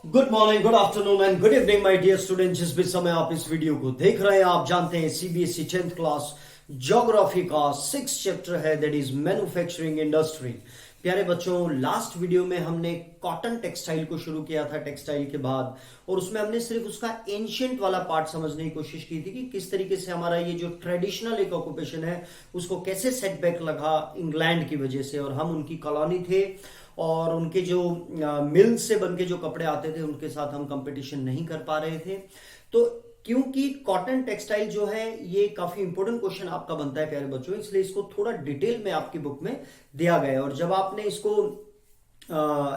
Good morning, good afternoon and good evening my dear student. जिस भी समय आप इस वीडियो को देख रहे हैं, आप जानते हैं सीबीएसई 10th क्लास ज्योग्राफी का 6th चैप्टर है, दैट इज मैन्युफैक्चरिंग इंडस्ट्री। प्यारे बच्चों, लास्ट वीडियो में हमने कॉटन टेक्सटाइल को शुरू किया था टेक्सटाइल के बाद, और उसमें हमने सिर्फ उसका एंशिएंट वाला पार्ट समझने की कोशिश की थी कि किस तरीके से हमारा ये जो ट्रेडिशनल एक ऑक्यूपेशन है उसको कैसे सेटबैक लगा इंग्लैंड की वजह से, और हम उनकी कॉलोनी थे और उनके जो मिल से बन के जो कपड़े आते थे उनके साथ हम कंपटीशन नहीं कर पा रहे थे। तो क्योंकि कॉटन टेक्सटाइल जो है ये काफी इंपॉर्टेंट क्वेश्चन आपका बनता है प्यारे बच्चों, इसलिए इसको थोड़ा डिटेल में आपकी बुक में दिया गया है। और जब आपने इसको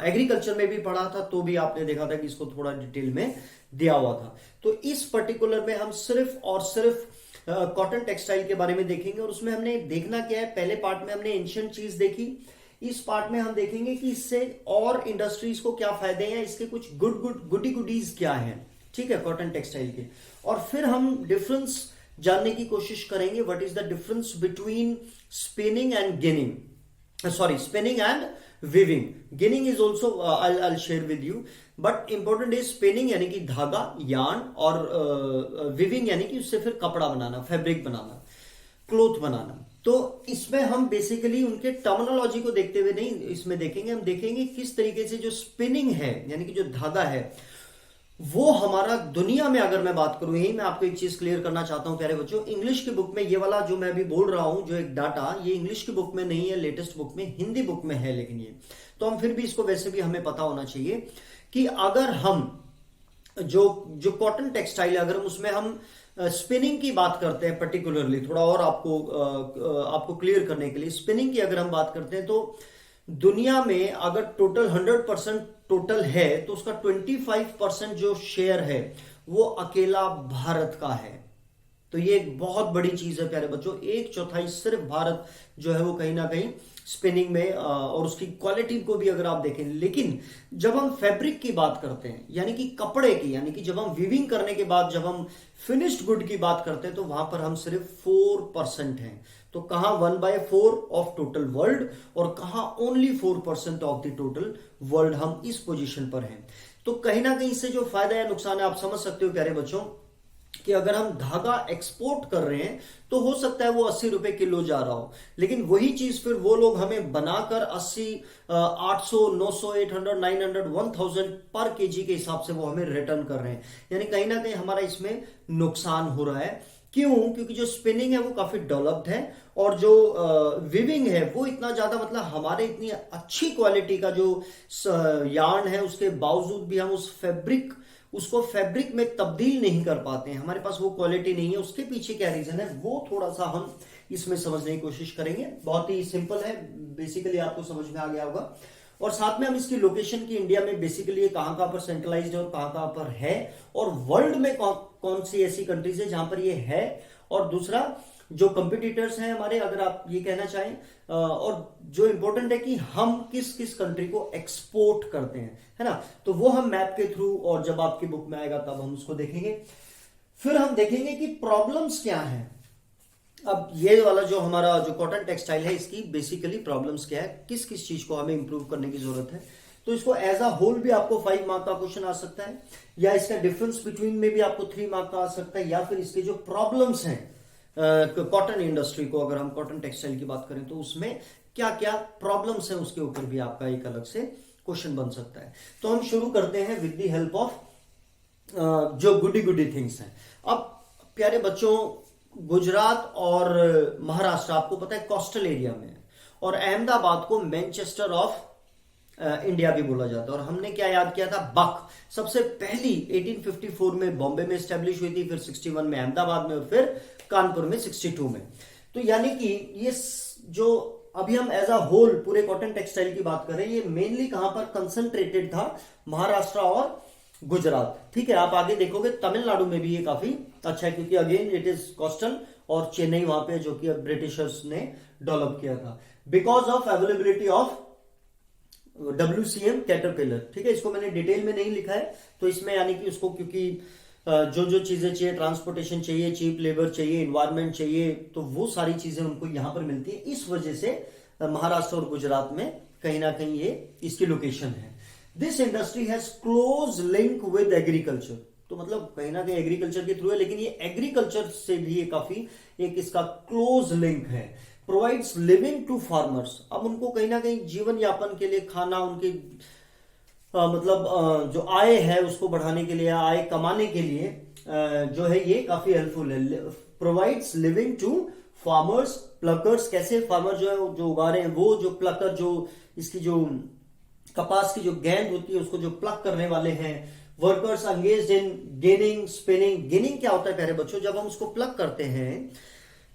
एग्रीकल्चर में भी पढ़ा था तो भी आपने देखा था कि इसको थोड़ा डिटेल में दिया हुआ था। तो इस पर्टिकुलर में हम सिर्फ और सिर्फ कॉटन टेक्सटाइल के बारे में देखेंगे, और उसमें हमने देखना क्या है, पहले पार्ट में हमने एंशिएंट चीज देखी, इस पार्ट में हम देखेंगे कि इससे और इंडस्ट्रीज को क्या फायदे हैं, इसके कुछ गुडीज क्या हैं, ठीक है, कॉटन टेक्सटाइल के। और फिर हम डिफरेंस जानने की कोशिश करेंगे, what is the difference between spinning and ginning, sorry spinning and viewing. Ginning is also I share with you, but important is spinning यानी कि धागा यार्न, और विविंग यानी कि उससे फिर कपड़ा बनाना, फैब्रिक बनाना, क्लोथ बनाना। तो इसमें हम बेसिकली उनके टर्मिनोलॉजी को देखते हुए नहीं इसमें देखेंगे, हम देखेंगे किस तरीके से जो स्पिनिंग है यानी कि जो धागा है वो हमारा दुनिया में, अगर मैं बात करूं, यही मैं आपको एक चीज क्लियर करना चाहता हूं प्यारे बच्चों, इंग्लिश की बुक में ये वाला जो मैं अभी बोल रहा हूं, जो एक डाटा, ये इंग्लिश की बुक में नहीं है, लेटेस्ट बुक में, हिंदी बुक में है, लेकिन ये तो हम फिर भी इसको वैसे भी हमें पता होना चाहिए कि अगर हम जो कॉटन टेक्सटाइल है, अगर हम उसमें हम स्पिनिंग की बात करते हैं पर्टिकुलरली, थोड़ा और आपको क्लियर करने के लिए, स्पिनिंग की अगर हम बात करते हैं तो दुनिया में अगर टोटल 100% टोटल है तो उसका 25% जो शेयर है वो अकेला भारत का है। तो ये एक बहुत बड़ी चीज है प्यारे बच्चों, 1/4 सिर्फ भारत जो है वो कहीं ना कहीं स्पिनिंग में, और उसकी क्वालिटी को भी अगर आप देखें। लेकिन जब हम फैब्रिक की बात करते हैं यानी कि कपड़े की, यानी कि जब हम वीविंग करने के बाद जब हम फिनिश्ड गुड की बात करते हैं तो वहां पर हम सिर्फ 4% हैं। तो कहां 1/4 ऑफ टोटल वर्ल्ड, और कहां only 4% of the total world, हम इस पोजीशन पर हैं। तो कहीं ना कहीं इससे जो फायदा है नुकसान है आप समझ सकते हो प्यारे बच्चों, कि अगर हम धागा एक्सपोर्ट कर रहे हैं तो हो सकता है वो 80 रुपए किलो जा रहा हो, लेकिन वही चीज फिर वो लोग हमें बनाकर 80, 800, 900, 800, 900, 1000 पर केजी के हिसाब से वो हमें रिटर्न कर रहे हैं। यानी कहीं ना कहीं हमारा इसमें नुकसान हो रहा है। क्यों? क्योंकि जो स्पिनिंग है वो काफी डेवलप्ड है, और जो विविंग है वो इतना ज्यादा, मतलब हमारे इतनी अच्छी क्वालिटी का जो यार्न है उसके बावजूद भी हम उसको फैब्रिक में तब्दील नहीं कर पाते हैं, हमारे पास वो क्वालिटी नहीं है। उसके पीछे क्या रीजन है वो थोड़ा सा हम इसमें समझने की कोशिश करेंगे। बहुत ही सिंपल है, बेसिकली आपको समझ में आ गया होगा। और साथ में हम इसकी लोकेशन की, इंडिया में बेसिकली कहां कहां पर सेंट्रलाइज्ड है और कहां कहां पर है, और वर्ल्ड में कौन सी ऐसी कंट्रीज है जहां पर ये है, और दूसरा जो कंपिटिटर्स हैं हमारे, अगर आप ये कहना चाहें, और जो इंपॉर्टेंट है कि हम किस किस कंट्री को एक्सपोर्ट करते हैं, है ना। तो वो हम मैप के थ्रू, और जब आपकी बुक में आएगा तब हम उसको देखेंगे। फिर हम देखेंगे कि प्रॉब्लम्स क्या हैं। अब ये वाला जो हमारा जो कॉटन टेक्सटाइल है इसकी बेसिकली प्रॉब्लम्स क्या है, किस किस चीज को हमें इंप्रूव करने की जरूरत है। तो इसको एज अ होल भी आपको 5 मार्क का क्वेश्चन आ सकता है, या इसका डिफरेंस बिटवीन में भी आपको 3 मार्क का आ सकता है, या फिर इसके जो प्रॉब्लम्स हैं कॉटन इंडस्ट्री को, अगर हम कॉटन टेक्सटाइल की बात करें तो उसमें क्या क्या प्रॉब्लम्स हैं उसके ऊपर भी आपका एक अलग से क्वेश्चन बन सकता है। तो हम शुरू करते हैं विद द हेल्प ऑफ जो गुडी थिंग्स हैं। अब प्यारे बच्चों, गुजरात और महाराष्ट्र आपको पता है कोस्टल एरिया में है, और अहमदाबाद को मैनचेस्टर ऑफ इंडिया भी बोला जाता है। और हमने क्या याद किया था, बक सबसे पहली 1854 में बॉम्बे में स्टैब्लिश हुई थी, फिर 61 में अहमदाबाद में, और फिर कानपुर में 62 में। तो यानी कि ये जो अभी हम एज अ होल पूरे कॉटन टेक्सटाइल की बात करें, ये मेनली कहां पर कंसंट्रेटेड था, महाराष्ट्र और गुजरात, ठीक है। आप आगे देखोगे तमिलनाडु में भी ये काफी अच्छा है, क्योंकि अगेन इट इज कोस्टल, और चेन्नई वहां पे जो कि ब्रिटिशर्स ने डेवलप किया था, because of availability of WCM caterpillar, ठीक है। इसको मैंने डिटेल में नहीं लिखा है, तो इसमें यानी कि उसको, क्योंकि जो चीजें चाहिए, ट्रांसपोर्टेशन चाहिए, चीप लेबर चाहिए, इन्वायरमेंट चाहिए, तो वो सारी चीजें उनको यहां पर मिलती है। इस वजह से महाराष्ट्र और गुजरात में कहीं ना कहीं ये इसकी लोकेशन है। This industry has close link with agriculture, तो मतलब कहीं ना कहीं एग्रीकल्चर के थ्रू है, लेकिन ये एग्रीकल्चर से भी ये काफी एक इसका क्लोज लिंक है। प्रोवाइड्स लिविंग टू फार्मर्स, अब उनको कहीं ना कहीं जीवन यापन के लिए खाना, उनके जो आय है उसको बढ़ाने के लिए, आय कमाने के लिए जो है ये काफी हेल्पफुल है। Provides living to farmers, pluckers, कैसे फार्मर जो है जो उगा रहे हैं वो, जो प्लकर जो इसकी जो कपास की जो गेंद होती है उसको जो प्लक करने वाले हैं। Workers engaged in gaining spinning, gaining क्या होता है प्यारे बच्चों, जब हम उसको प्लक करते हैं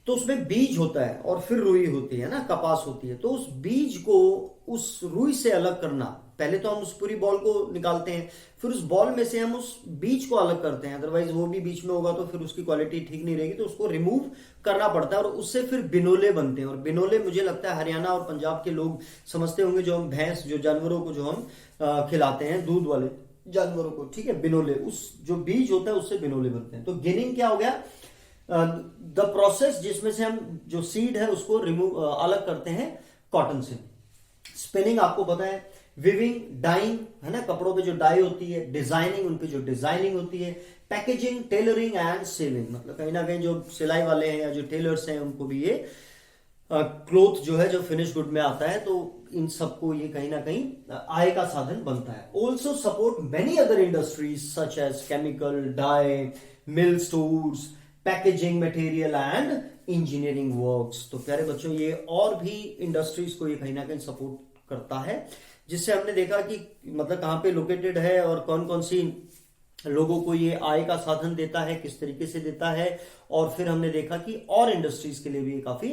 तो उसमें बीज होता है और फिर रुई होती है ना, कपास होती है, तो उस बीज को उस रुई से अलग करना, पहले तो हम उस पूरी बॉल को निकालते हैं, फिर उस बॉल में से हम उस बीज को अलग करते हैं, अदरवाइज वो भी बीच में होगा तो फिर उसकी क्वालिटी ठीक नहीं रहेगी, तो उसको रिमूव करना पड़ता है और उससे फिर बिनोले बनते हैं। और बिनोले मुझे लगता है हरियाणा और पंजाब के लोग समझते होंगे, जो हम भैंस, जो जानवरों को जो हम खिलाते हैं, दूध वाले जानवरों को, ठीक है, बिनोले, उस जो बीज होता है उससे बिनोले बनते हैं। तो गेनिंग क्या हो गया, द प्रोसेस जिसमें से हम जो सीड है उसको रिमूव अलग करते हैं कॉटन से। स्पिनिंग आपको पता है, विविंग, डाइंग है ना, कपड़ों पे जो डाई होती है, डिजाइनिंग, उनपे जो डिजाइनिंग होती है, पैकेजिंग, टेलरिंग एंड सेविंग, मतलब कहीं ना कहीं जो सिलाई वाले हैं या जो टेलर्स हैं उनको भी ये क्लोथ जो है जो फिनिश गुड में आता है, तो इन सबको ये कहीं ना कहीं आय का साधन बनता है। Also support many other industries such as chemical, dye, mill stores, packaging material and engineering works. तो प्यारे बच्चों ये और भी इंडस्ट्रीज को ये कहीं ना कहीं सपोर्ट करता है, जिससे हमने देखा कि मतलब कहाँ पे लोकेटेड है और कौन कौन सी लोगों को ये आय का साधन देता है, किस तरीके से देता है, और फिर हमने देखा कि और इंडस्ट्रीज के लिए भी ये काफी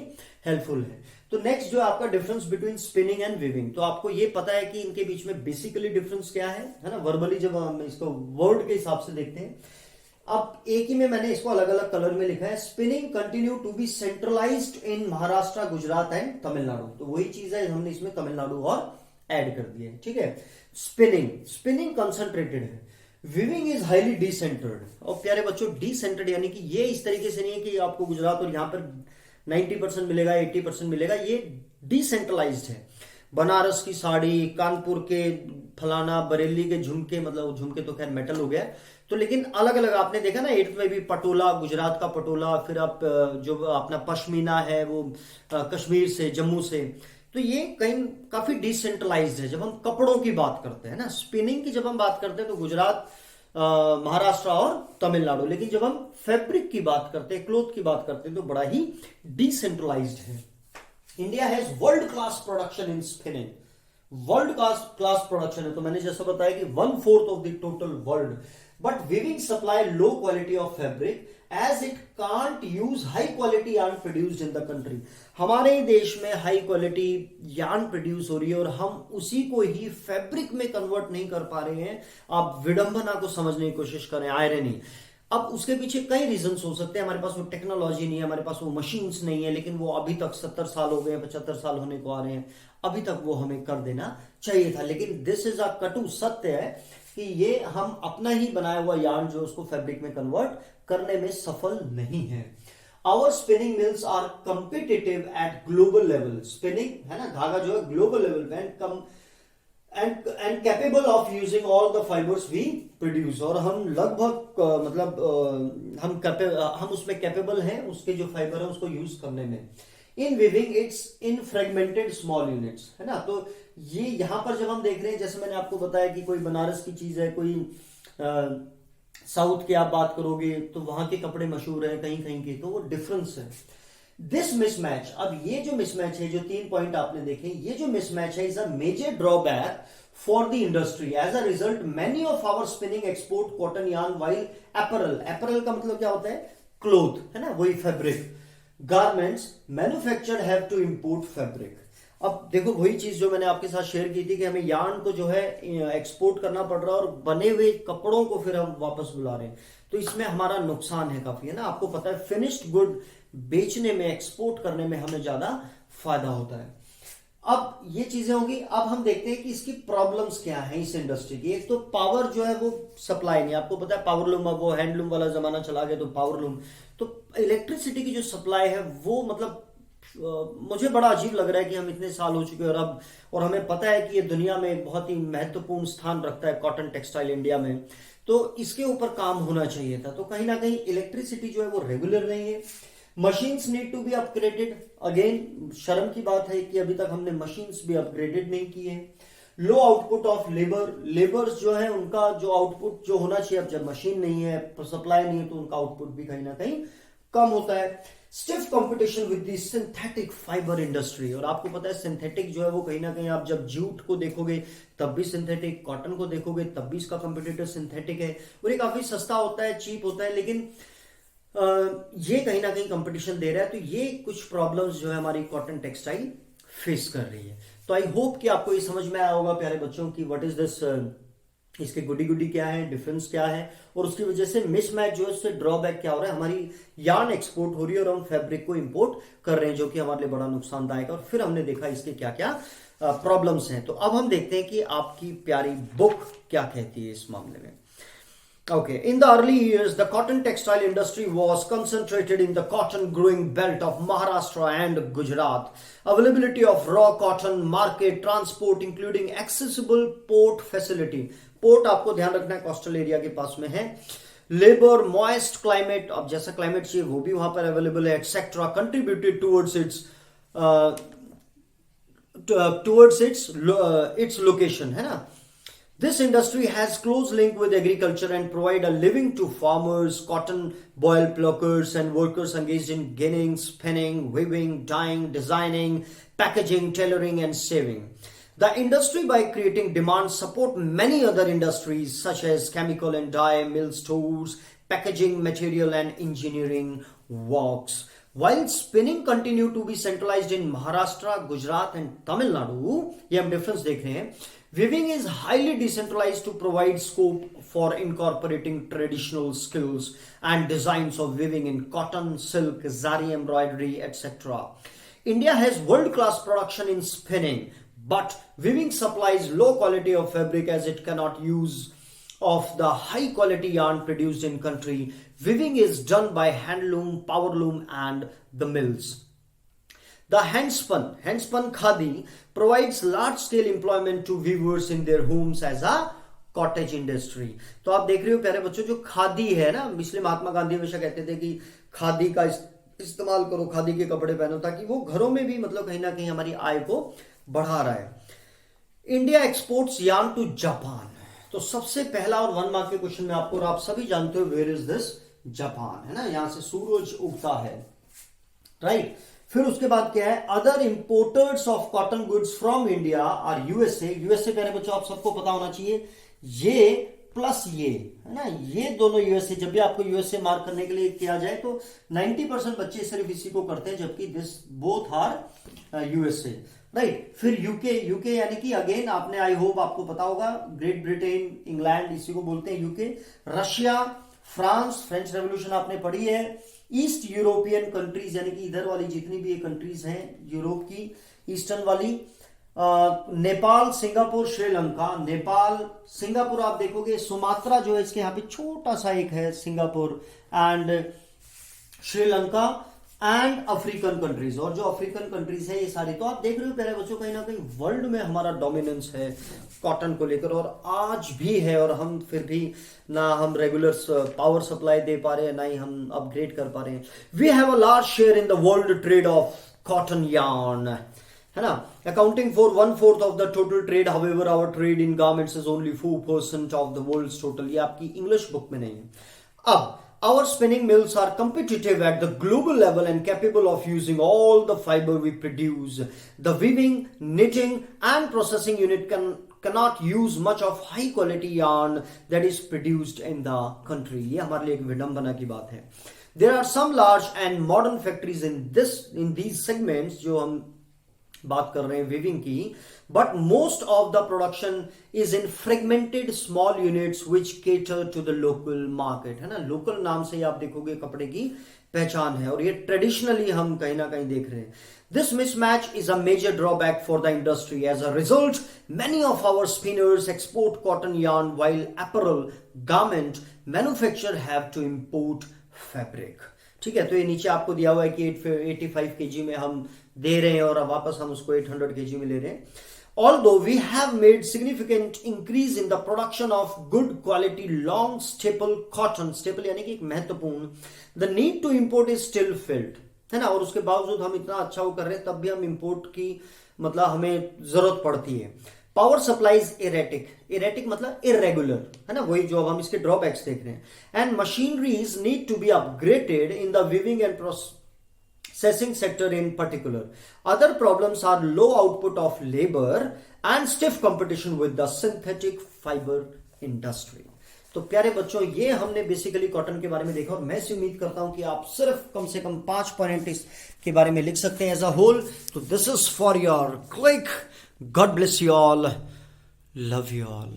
हेल्पफुल है। तो नेक्स्ट जो आपका difference between spinning and weaving, तो आपको ये पता है कि इनके बीच में बेसिकली डिफरेंस क्या है ना, वर्बली जब हम इसको वर्ड के हिसाब से देखते हैं। अब एक ही में मैंने इसको अलग अलग कलर में लिखा है। Spinning continue to be centralised in Maharashtra, Gujarat and Tamil Nadu, तो वही चीज है, हमने इसमें तमिलनाडु और ऐड कर दिए, ठीक है। स्पिनिंग कंसंट्रेटेड है, विविंग इज हाईली डिसेंटर्ड। और प्यारे बच्चों डिसेंटर्ड यानी कि ये इस तरीके से नहीं है कि आपको गुजरात और यहां पर 90% मिलेगा, 80% मिलेगा, ये डिसेंट्रलाइज्ड है। बनारस की साड़ी, कानपुर के फलाना, बरेली के झुमके, मतलब झुमके तो खैर मेटल हो गया, तो लेकिन अलग अलग आपने देखा ना 8th में भी पटोला, गुजरात का पटोला, फिर आप जो अपना पश्मीना है वो कश्मीर से, जम्मू से, तो ये कहीं काफी डिसेंट्रलाइज्ड है। जब हम कपड़ों की बात करते हैं ना, स्पिनिंग की जब हम बात करते हैं तो गुजरात, महाराष्ट्र और तमिलनाडु, लेकिन जब हम फैब्रिक की बात करते हैं, क्लोथ की बात करते हैं, तो बड़ा ही डिसेंट्रलाइज्ड है। India has world class production in spinning, world class production है, तो मैंने जैसा बताया कि 1/4 of the total world, but weaving supply low quality of fabric as it can't use high quality yarn produced in the country. हमारे देश में high quality yarn produce हो रही है और हम उसी को ही फैब्रिक में कन्वर्ट नहीं कर पा रहे हैं। आप विडंबना को समझने की कोशिश करें, आयरनी। अब उसके पीछे कई रीजंस हो सकते हैं, हमारे पास वो टेक्नोलॉजी नहीं है, हमारे पास वो मशीन्स नहीं है, लेकिन वो अभी तक 70 साल हो गए, 75 साल होने को आ रहे हैं, अभी तक वो हमें कर देना चाहिए था। लेकिन दिस इज अ कटु सत्य है कि ये हम अपना ही बनाया हुआ yarn जो उसको फैब्रिक में कन्वर्ट करने में सफल नहीं है। Our spinning mills are competitive at global level. Spinning है ना, धागा जो है ग्लोबल लेवल पे and capable of using all the fibres we produce, और हम लगभग हम उसमें कैपेबल हैं उसके जो फाइबर है उसको यूज करने में। In weaving it's in fragmented small units, है ना, तो ये यहां पर जब हम देख रहे हैं, जैसे मैंने आपको बताया कि कोई बनारस की चीज है, कोई साउथ की आप बात करोगे तो वहां के कपड़े मशहूर है, कहीं कहीं के, तो वो डिफरेंस है। दिस मिसमैच, अब ये जो मिसमैच है, जो 3 पॉइंट आपने देखे, ये जो मिसमैच है is a major drawback for the industry. As a result many of our spinning export cotton yarn while apparel का मतलब क्या होता है, क्लोथ, है ना, वही fabric, garments manufactured have to import fabric. अब देखो वही चीज जो मैंने आपके साथ शेयर की थी कि हमें yarn को जो है एक्सपोर्ट करना पड़ रहा है और बने हुए कपड़ों को फिर हम वापस बुला रहे हैं, तो इसमें हमारा नुकसान है काफी, है ना। आपको पता है फिनिश्ड गुड बेचने में, एक्सपोर्ट करने में हमें ज्यादा फायदा होता है। अब ये चीजें होंगी। अब हम देखते हैं कि इसकी प्रॉब्लम्स क्या है इस इंडस्ट्री की। एक तो पावर जो है वो सप्लाई नहीं, आपको पता है पावरलूम, अब वो हैंडलूम वाला जमाना चला गया तो पावरलूम, तो इलेक्ट्रिसिटी की जो सप्लाई है वो मतलब मुझे बड़ा अजीब लग रहा है कि हम इतने साल हो चुके हैं और हमें पता है कि ये दुनिया में एक बहुत ही महत्वपूर्ण स्थान रखता है कॉटन टेक्सटाइल इंडिया में। तो इसके ऊपर काम होना चाहिए था। तो कहीं ना कहीं इलेक्ट्रिसिटी जो है वो रेगुलर नहीं है। Machines need to be upgraded. Again शर्म की बात है कि अभी तक हमने मशीन्स भी अपग्रेडेड नहीं किए हैं। लो आउटपुट ऑफ लेबर्स जो है उनका जो आउटपुट जो होना चाहिए, अब जब मशीन नहीं है, सप्लाई नहीं है, तो उनका आउटपुट भी कहीं ना कहीं कम होता है। Stiff competition with the synthetic fibre industry. और आपको पता है सिंथेटिक जो है वो कहीं ना कहीं आप जब जूट को देखोगे तब भी सिंथेटिक, कॉटन को देखोगे तब भी इसका कंपटीटर सिंथेटिक है और ये काफी सस्ता होता है, चीप होता है, लेकिन ये कहीं ना कहीं कंपटीशन दे रहा है। तो ये कुछ प्रॉब्लम्स जो है हमारी कॉटन टेक्सटाइल फेस कर रही है। तो आई होप कि आपको ये समझ में आया होगा प्यारे बच्चों की व्हाट इज दिस, इसके गुडी गुडी क्या है, डिफरेंस क्या है, और उसकी वजह से मिसमैच जो है उससे ड्रॉबैक क्या हो रहा है। हमारी यार्न एक्सपोर्ट हो रही है और हम फैब्रिक को इंपोर्ट कर रहे हैं, जो कि हमारे लिए बड़ा नुकसानदायक है। और फिर हमने देखा इसके क्या क्या प्रॉब्लम्स हैं। तो अब हम देखते हैं कि आपकी प्यारी बुक क्या कहती है इस मामले में। Okay, in the early years, the cotton textile industry was concentrated in the cotton growing belt of Maharashtra and Gujarat. Availability of raw cotton, market, transport, including accessible port facility. Port आपको ध्यान रखना है coastal area के पास में है। Labour, moist climate, अब जैसा climate चाहिए वो भी वहां पर अवेलेबल है, etcetera, contributed towards its location, है ना। This industry has close link with agriculture and provide a living to farmers, cotton boil pluckers and workers engaged in ginning, spinning, weaving, dyeing, designing, packaging, tailoring and saving. The industry by creating demand support many other industries such as chemical and dye mill stores, packaging material and engineering works. While spinning continue to be centralized in Maharashtra, Gujarat and Tamil Nadu, ये हम difference देख रहे हैं। Weaving is highly decentralized to provide scope for incorporating traditional skills and designs of weaving in cotton, silk, zari embroidery, etc. India has world-class production in spinning, but weaving supplies low quality of fabric as it cannot use of the high quality yarn produced in country. Weaving is done by handloom, powerloom and the mills. The handspun khadi provides large scale employment to weavers in their homes as a cottage industry. तो आप देख रहे हो प्यारे बच्चों, जो खादी है ना, इसलिए महात्मा गांधी हमेशा कहते थे कि खादी का इस्तेमाल करो, खादी के कपड़े पहनो, ताकि वो घरों में भी मतलब कहीं ना कहीं हमारी आय को बढ़ा रहा है। India exports yarn to Japan. तो सबसे पहला और 1 मार्क के क्वेश्चन में आपको, और आप सभी जानते हो वेयर इज दिस, जापान, है ना, यहां से सूरज उगता है, राइट। फिर उसके बाद क्या है, other importers of cotton goods from India are USA. USA प्यारे बच्चों आप सबको पता होना चाहिए, ये प्लस ये, है ना, ये दोनों यूएसए। जब भी आपको यूएसए मार्क करने के लिए किया जाए तो 90% बच्चे सिर्फ इसी को करते हैं, जबकि this both are USA, right. फिर यूके यानी कि अगेन आपने, आई होप आपको पता होगा, ग्रेट ब्रिटेन, इंग्लैंड, इसी को बोलते हैं UK. Russia, France, French revolution आपने पढ़ी है। ईस्ट यूरोपियन कंट्रीज यानी कि इधर वाली जितनी भी ये कंट्रीज हैं यूरोप की, ईस्टर्न वाली, नेपाल, सिंगापुर, श्रीलंका। नेपाल, सिंगापुर आप देखोगे, सुमात्रा जो है इसके यहाँ पे छोटा सा एक है Singapore, and Sri Lanka and African countries. और जो अफ्रीकन कंट्रीज है ये सारी, तो आप देख रहे हो प्यारे बच्चों, कहीं ना कहीं वर्ल्ड में हमारा डोमिनेंस है कॉटन को लेकर, और आज भी है। और हम फिर भी ना हम रेगुलर पावर सप्लाई दे पा रहे हैं, ना ही हम अपग्रेड कर पा रहे हैं। We have a large share in the world trade of cotton yarn, है ना, accounting for 1/4 of the total trade. However our trade in garments is only 4% of the world's total. ये आपकी इंग्लिश बुक में नहीं है। अब our spinning mills are competitive at the global level and capable of using all the fiber we produce. The weaving, knitting and processing unit cannot use much of high quality yarn that is produced in the country. ये हमारे लिए एक विडंबना की बात है। There are some large and modern factories in these segments, जो हम बात कर रहे हैं वीविंग की, but most of the production is in fragmented small units which cater to the local market, है ना। लोकल नाम से ही आप देखोगे कपड़े की पहचान है, और ये ट्रेडिशनली हम कहीं ना कहीं देख रहे हैं। This mismatch is a major drawback for the industry. As a result, many of our spinners export cotton yarn while apparel, garment manufacturers have to import fabric. ठीक है, तो ये नीचे आपको दिया हुआ है कि 85 केजी में हम दे रहे हैं और अब वापस हम उसको 800 केजी में ले रहे हैं. Although we have made significant increase in the production of good quality long staple cotton, staple यानी कि एक महत्वपूर्ण, the need to import is still felt, है ना. और उसके बावजूद हम इतना अच्छा वो कर रहे हैं तब भी हम इंपोर्ट की मतलब हमें जरूरत पड़ती है. पावर सप्लाईज इरेटिक मतलब इरेगुलर, है ना, वही जो अब हम इसके ड्रॉबैक्स देख रहे हैं. And machineries need to be upgraded in the weaving and processing sector in particular. Other problems are low output of labor and stiff competition with the synthetic fiber industry. तो प्यारे बच्चों, ये हमने बेसिकली कॉटन के बारे में देखा और मैं से उम्मीद करता हूं कि आप सिर्फ कम से कम 5 पॉइंट इसके बारे में लिख सकते हैं एज अ होल. तो this is for your click. God bless you all. Love you all.